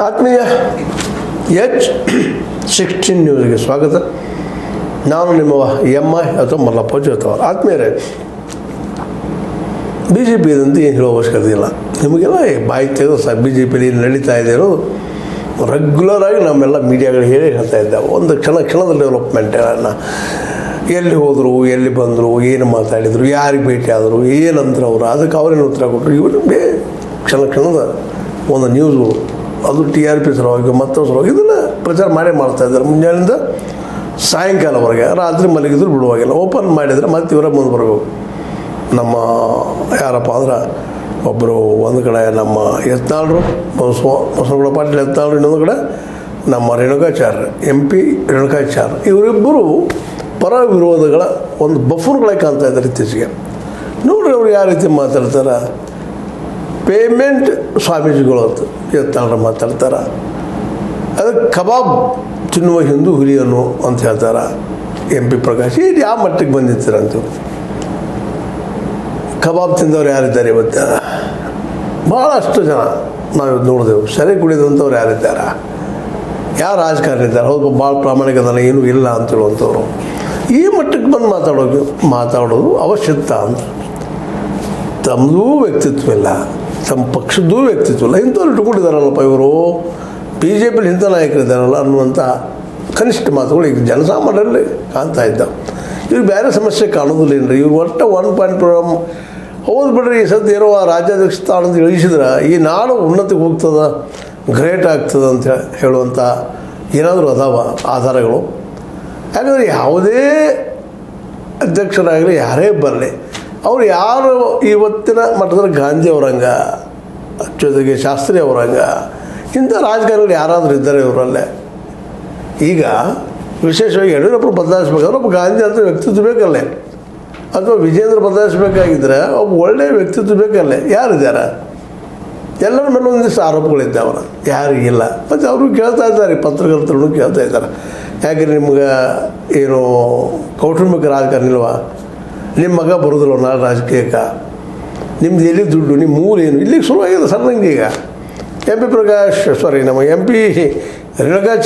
ಆತ್ಮೀಯ H16 ನ್ಯೂಸ್ಗೆ ಸ್ವಾಗತ. ನಾನು ನಿಮ್ಮ MI ಅಥವಾ ಮಲ್ಲಪ್ಪ ಜೋತವ. ಆತ್ಮೀಯರೇ, ಬಿ ಜೆ ಪಿ ಇದಂತೂ ಏನು ಹೇಳೋ ಅವಶ್ಯಕತೆ ಇಲ್ಲ. ನಿಮಗೆಲ್ಲ ಬಾಯಿ ತೆಗೆದು ಸಾಕು. ಬಿ ಜೆ ಪಿಲಿ ಏನು ನಡೀತಾ ಇದೆ ಇರೋದು ರೆಗ್ಯುಲರಾಗಿ ನಮ್ಮೆಲ್ಲ ಮೀಡಿಯಾಗಳು ಹೇಳ್ತಾ ಇದ್ದಾವೆ. ಒಂದು ಕ್ಷಣದ ಡೆವಲಪ್ಮೆಂಟನ್ನು ಎಲ್ಲಿ ಹೋದರು, ಎಲ್ಲಿ ಬಂದರು, ಏನು ಮಾತಾಡಿದರು, ಯಾರಿಗೆ ಭೇಟಿ ಆದರು, ಏನಂದ್ರೆ ಅವರು, ಅದಕ್ಕೆ ಅವ್ರೇನು ಉತ್ತರ ಕೊಟ್ಟರು, ಇವರು ಕ್ಷಣದ ಒಂದು ನ್ಯೂಸ್ಗಳು, ಅದು TRP ಸಲುವಾಗಿ ಮತ್ತೊಂದು ಸಲುವಾಗಿ ಇದನ್ನು ಪ್ರಚಾರ ಮಾಡ್ತಾಯಿದ್ದಾರೆ. ಮುಂಜಾನೆಯಿಂದ ಸಾಯಂಕಾಲವರೆಗೆ. ರಾತ್ರಿ ಮಲಗಿದ್ರು ಬಿಡುವಾಗಿಲ್ಲ. ಓಪನ್ ಮಾಡಿದರೆ ಮತ್ತೆ ಇವರ ಮುಂದೆ ಬರಬೇಕು. ನಮ್ಮ ಯಾರಪ್ಪ ಅಂದ್ರೆ ಒಬ್ಬರು ಒಂದು ಕಡೆ ನಮ್ಮ ಯತ್ನಾಳರು, ಬಸವಗೌಡ ಪಾಟೀಲ್ ಯತ್ನಾಳರು, ಇನ್ನೊಂದು ಕಡೆ ನಮ್ಮ ರೇಣುಕಾಚಾರ್ಯ MP ರೇಣುಕಾಚಾರ್ಯ, ಇವರಿಬ್ಬರು ಪರ ವಿರೋಧಗಳ ಒಂದು ಬಫೂನ್ಗಳಾಗಿ ಕಾಣ್ತಾ ಇದ್ದಾರೆ ಇತ್ತೀಚೆಗೆ. ನೋಡ್ರಿ ಅವ್ರು ಯಾವ ರೀತಿ ಮಾತಾಡ್ತಾರೆ. ಪೇಮೆಂಟ್ ಸ್ವಾಮೀಜಿಗಳು ಅಂತ ಯತ್ನಾಳರು ಮಾತಾಡ್ತಾರೆ. ಅದಕ್ಕೆ ಕಬಾಬ್ ತಿನ್ನುವ ಹಿಂದೂ ಹುಲಿಯನು ಅಂತ ಹೇಳ್ತಾರೆ MP ಪ್ರಕಾಶ್. ಇದು ಯಾವ ಮಟ್ಟಿಗೆ ಬಂದಿರ್ತೀರಂತ. ಕಬಾಬ್ ತಿಂದವ್ರು ಯಾರಿದ್ದಾರೆ ಇವತ್ತು? ಭಾಳಷ್ಟು ಜನ ನಾವು ನೋಡಿದೆವು. ಸರಿ ಕುಡಿದಂಥವ್ರು ಯಾರಿದ್ದಾರೆ? ಯಾರು ರಾಜಕಾರಣಿ ಇದ್ದಾರೆ? ಹೌದು, ಭಾಳ ಪ್ರಾಮಾಣಿಕತನ ಏನೂ ಇಲ್ಲ ಅಂತ ಹೇಳುವಂಥವ್ರು ಈ ಮಟ್ಟಕ್ಕೆ ಬಂದು ಮಾತಾಡೋದು ಅವಶ್ಯಕ ಅಂತ. ತಮ್ಮದೂ ವ್ಯಕ್ತಿತ್ವ ಇಲ್ಲ, ತಮ್ಮ ಪಕ್ಷದ್ದೂ ವ್ಯಕ್ತಿತ್ವ ಇಲ್ಲ. ಇಂಥವ್ರು ಇಟ್ಕೊಂಡಿದ್ದಾರಲ್ಲಪ್ಪ ಇವರು, BJPಲಿ ಇಂಥ ನಾಯಕರಿದ್ದಾರಲ್ಲ ಅನ್ನುವಂಥ ಕನಿಷ್ಠ ಮಾತುಗಳು ಈಗ ಜನಸಾಮಾನ್ಯರಲ್ಲಿ ಕಾಣ್ತಾ ಇದ್ದಾವೆ. ಇವ್ರು ಬೇರೆ ಸಮಸ್ಯೆ ಕಾಣೋದಿಲ್ಲ ಏನ್ರಿ. ಇವ್ರು ಒಟ್ಟು 1.2 ಹೌದು ಬಿಡ್ರಿ, ಈ ಸದ್ಯ ಏನೋ ಆ ರಾಜ್ಯಾಧ್ಯಕ್ಷ ಸ್ಥಾನದ ಇಳಿಸಿದ್ರೆ ಈ ನಾಡು ಉನ್ನತಿಗೆ ಹೋಗ್ತದೆ, ಗ್ರೇಟ್ ಆಗ್ತದೆ ಅಂತ ಹೇಳುವಂಥ ಏನಾದರೂ ಅದಾವ ಆಧಾರಗಳು? ಯಾಕಂದರೆ ಯಾವುದೇ ಅಧ್ಯಕ್ಷರಾಗಲಿ, ಯಾರೇ ಬರಲಿ, ಅವರು ಯಾರು ಇವತ್ತಿನ ಮಟ್ಟದಲ್ಲಿ ಗಾಂಧಿ ಅವರಂಗ, ಜೊತೆಗೆ ಶಾಸ್ತ್ರಿ ಅವರಂಗ ಇಂಥ ರಾಜಕಾರಣಿಗಳು ಯಾರಾದರೂ ಇದ್ದಾರೆ ಇವರಲ್ಲೇ. ಈಗ ವಿಶೇಷವಾಗಿ ಯಡಿಯೂರಪ್ಪರು ಬದಲಾಯಿಸ್ಬೇಕಾದ್ರೆ ಒಬ್ಬ ಗಾಂಧಿ ಅಂತ ವ್ಯಕ್ತಿತ್ವ ಬೇಕಲ್ಲೇ, ಅಥವಾ ವಿಜೇಂದ್ರ ಬದಲಾಯಿಸ್ಬೇಕಾಗಿದ್ದರೆ ಒಬ್ಬ ಒಳ್ಳೆಯ ವ್ಯಕ್ತಿತ್ವ ಬೇಕಲ್ಲೇ. ಯಾರಿದ್ದಾರೆ? ಎಲ್ಲರ ಮೇಲೆ ಒಂದಿಷ್ಟು ಆರೋಪಗಳಿದ್ದಾವಲ್ಲ, ಯಾರಿಗಿಲ್ಲ. ಮತ್ತು ಅವರು ಕೇಳ್ತಾ ಇದ್ದಾರೆ, ಪತ್ರಕರ್ತರು ಕೇಳ್ತಾ ಇದ್ದಾರೆ, ಯಾಕೆ ನಿಮ್ಗೆ ಏನು ಕೌಟುಂಬಿಕ ರಾಜಕಾರಣ ಇಲ್ವಾ? ನಿಮ್ಮ ಮಗ ಬರೋದಿಲ್ಲ ನಾಳೆ ರಾಜಕೀಯಕ್ಕೆ? ನಿಮ್ದು ಎಲ್ಲಿ ದುಡ್ಡು? ನಿಮ್ಮ ಮೂರು ಏನು? ಇಲ್ಲಿಗೆ ಶುರುವಾಗಿದೆ ಸಣ್ಣಂಗೆ. ಈಗ MP ರೇಣುಕಾಚಾರ್ಯ